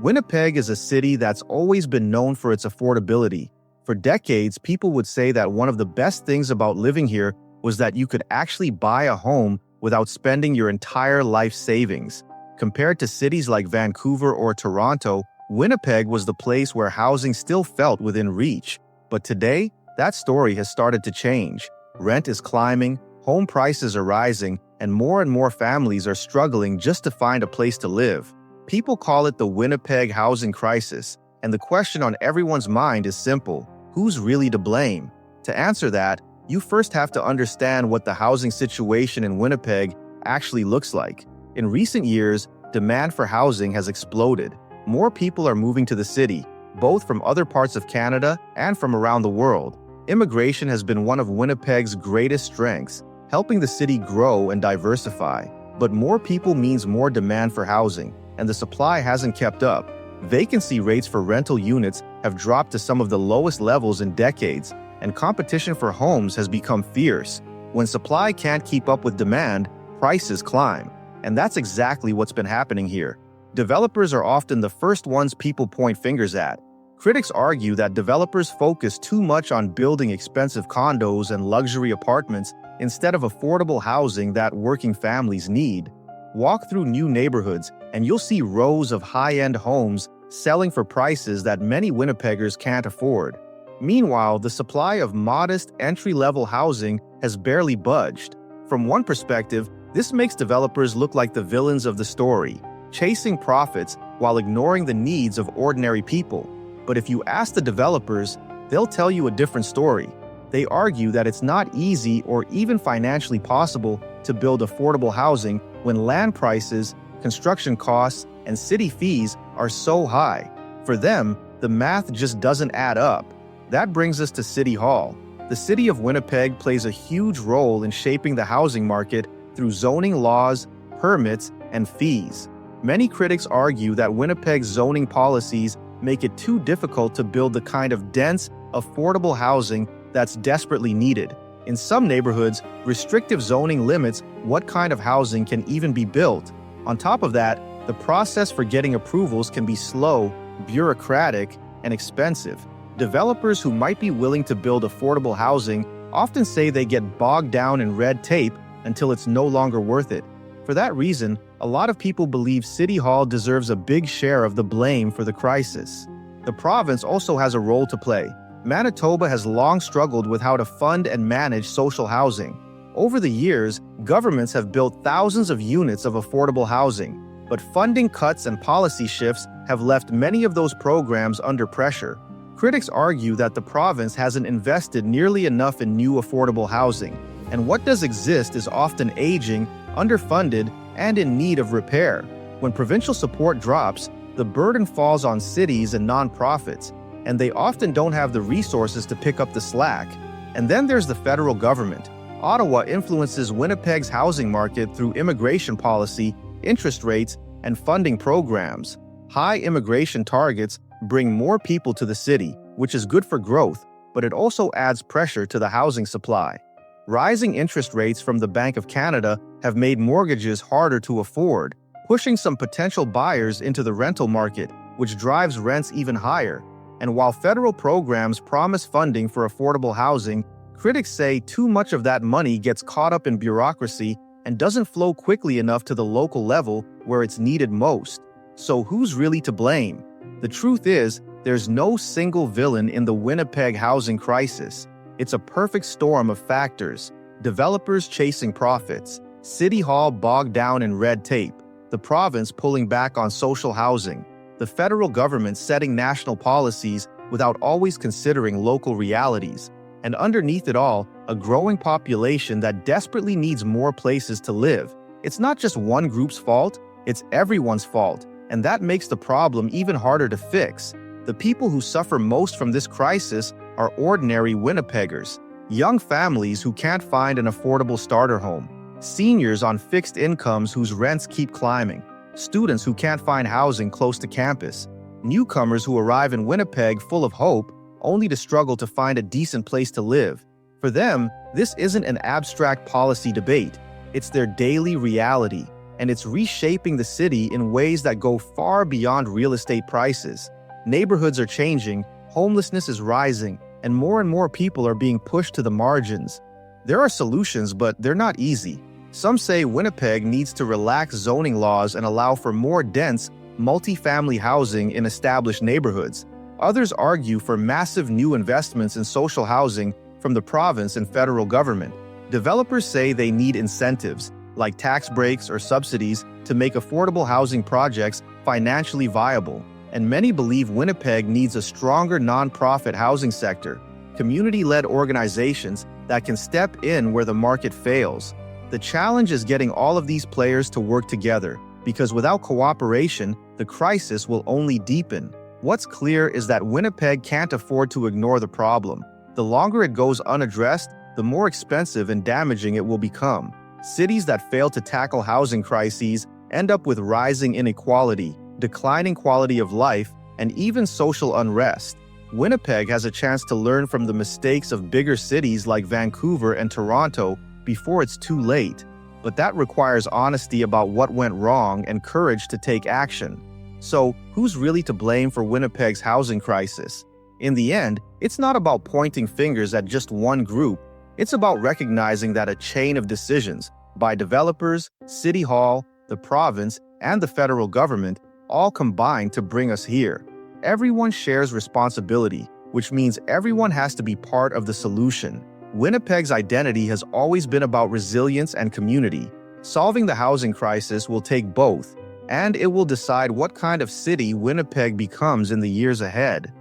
Winnipeg is a city that's always been known for its affordability. For decades, people would say that one of the best things about living here was that you could actually buy a home without spending your entire life savings. Compared to cities like Vancouver or Toronto, Winnipeg was the place where housing still felt within reach. But today, that story has started to change. Rent is climbing, home prices are rising, and more families are struggling just to find a place to live. People call it the Winnipeg housing crisis, and the question on everyone's mind is simple: who's really to blame? To answer that, you first have to understand what the housing situation in Winnipeg actually looks like. In recent years, demand for housing has exploded. More people are moving to the city, both from other parts of Canada and from around the world. Immigration has been one of Winnipeg's greatest strengths, helping the city grow and diversify. But more people means more demand for housing, and the supply hasn't kept up. Vacancy rates for rental units have dropped to some of the lowest levels in decades, and competition for homes has become fierce. When supply can't keep up with demand, prices climb. And that's exactly what's been happening here. Developers are often the first ones people point fingers at. Critics argue that developers focus too much on building expensive condos and luxury apartments instead of affordable housing that working families need. Walk through new neighborhoods and you'll see rows of high-end homes selling for prices that many Winnipeggers can't afford. Meanwhile, the supply of modest entry-level housing has barely budged. From one perspective, this makes developers look like the villains of the story, chasing profits while ignoring the needs of ordinary people. But if you ask the developers, they'll tell you a different story. They argue that it's not easy or even financially possible to build affordable housing when land prices, construction costs, and city fees are so high. For them, the math just doesn't add up. That brings us to City Hall. The city of Winnipeg plays a huge role in shaping the housing market through zoning laws, permits, and fees. Many critics argue that Winnipeg's zoning policies make it too difficult to build the kind of dense, affordable housing that's desperately needed. In some neighborhoods, restrictive zoning limits what kind of housing can even be built. On top of that, the process for getting approvals can be slow, bureaucratic, and expensive. Developers who might be willing to build affordable housing often say they get bogged down in red tape until it's no longer worth it. For that reason, a lot of people believe City Hall deserves a big share of the blame for the crisis. The province also has a role to play. Manitoba has long struggled with how to fund and manage social housing. Over the years, governments have built thousands of units of affordable housing, but funding cuts and policy shifts have left many of those programs under pressure. Critics argue that the province hasn't invested nearly enough in new affordable housing, and what does exist is often aging, underfunded, and in need of repair. When provincial support drops, the burden falls on cities and nonprofits, and they often don't have the resources to pick up the slack. And then there's the federal government. Ottawa influences Winnipeg's housing market through immigration policy, interest rates, and funding programs. High immigration targets bring more people to the city, which is good for growth, but it also adds pressure to the housing supply. Rising interest rates from the Bank of Canada have made mortgages harder to afford, pushing some potential buyers into the rental market, which drives rents even higher. And while federal programs promise funding for affordable housing, critics say too much of that money gets caught up in bureaucracy and doesn't flow quickly enough to the local level where it's needed most. So who's really to blame? The truth is, there's no single villain in the Winnipeg housing crisis. It's a perfect storm of factors: developers chasing profits, City Hall bogged down in red tape, the province pulling back on social housing, the federal government setting national policies without always considering local realities, and underneath it all, a growing population that desperately needs more places to live. It's not just one group's fault, it's everyone's fault, and that makes the problem even harder to fix. The people who suffer most from this crisis are ordinary Winnipeggers, young families who can't find an affordable starter home, seniors on fixed incomes whose rents keep climbing, students who can't find housing close to campus, newcomers who arrive in Winnipeg full of hope only to struggle to find a decent place to live. For them, this isn't an abstract policy debate, it's their daily reality. and it's reshaping the city in ways that go far beyond real estate prices. Neighborhoods are changing, homelessness is rising, and more people are being pushed to the margins. There are solutions, but they're not easy. Some say Winnipeg needs to relax zoning laws and allow for more dense, multi-family housing in established neighborhoods. Others argue for massive new investments in social housing from the province and federal government. Developers say they need incentives, like tax breaks or subsidies, to make affordable housing projects financially viable. And many believe Winnipeg needs a stronger nonprofit housing sector, community-led organizations that can step in where the market fails. The challenge is getting all of these players to work together, because without cooperation, the crisis will only deepen. What's clear is that Winnipeg can't afford to ignore the problem. The longer it goes unaddressed, the more expensive and damaging it will become. Cities that fail to tackle housing crises end up with rising inequality, declining quality of life, and even social unrest. Winnipeg has a chance to learn from the mistakes of bigger cities like Vancouver and Toronto before it's too late. But that requires honesty about what went wrong and courage to take action. So, who's really to blame for Winnipeg's housing crisis? In the end, it's not about pointing fingers at just one group. It's about recognizing that a chain of decisions by developers, City Hall, the province, and the federal government all combine to bring us here. Everyone shares responsibility, which means everyone has to be part of the solution. Winnipeg's identity has always been about resilience and community. Solving the housing crisis will take both, and it will decide what kind of city Winnipeg becomes in the years ahead.